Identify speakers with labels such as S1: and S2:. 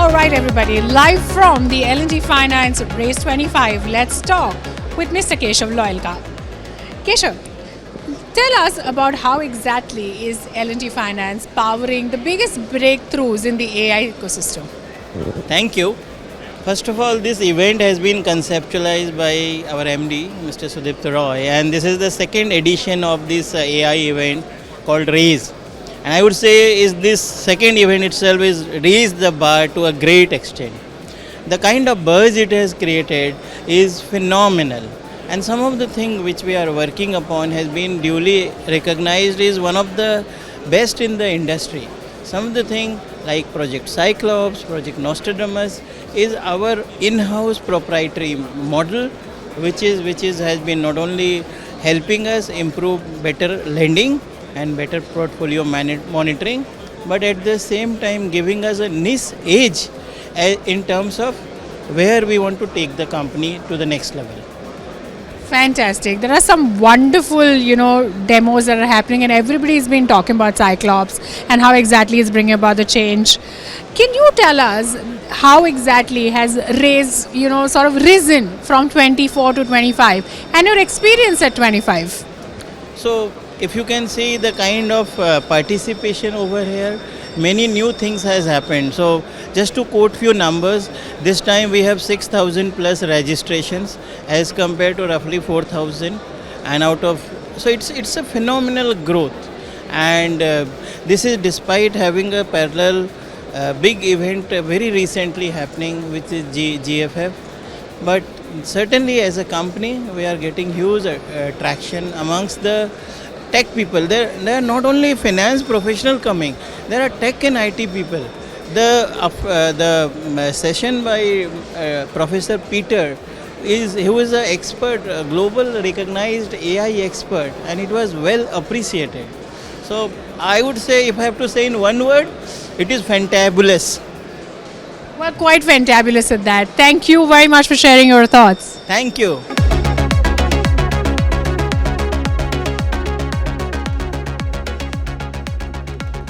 S1: All right, everybody, live from the L&T Finance Race 25, let's talk with Mr. Keshav Loyalka. Keshav, tell us about how exactly is L&T Finance powering the biggest breakthroughs in the AI ecosystem?
S2: Thank you. First of all, this event has been conceptualized by our MD, Mr. Sudipta Roy, and this is the second edition of this AI event called RAISE. And I would say is this second event itself is raised the bar to a great extent. The kind of buzz it has created is phenomenal. And some of the things which we are working upon has been duly recognized is one of the best in the industry. Some of the things like Project Cyclops, Project Nostradamus is our in-house proprietary model which has been not only helping us improve better lending and better portfolio monitoring, but at the same time giving us a niche edge in terms of where we want to take the company to the next level.
S1: Fantastic. There are some wonderful, demos that are happening, and everybody's been talking about Cyclops and how exactly it's bringing about the change. Can you tell us how exactly has raised, sort of risen from 24 to 25 and your experience at 25?
S2: So, if you can see the kind of participation over here, many new things has happened. So, just to quote few numbers, this time we have 6,000 plus registrations as compared to roughly 4,000, and so it's a phenomenal growth, and this is despite having a parallel big event very recently happening, which is GFF. But certainly as a company, we are getting huge traction amongst the tech people. There are not only finance professional coming, there are tech and IT people. The session by Professor Peter he was an expert, a global recognized AI expert, and it was well appreciated. So I would say, if I have to say in one word, it is fantabulous.
S1: Well, quite fantabulous at that. Thank you very much for sharing your thoughts.
S2: Thank you.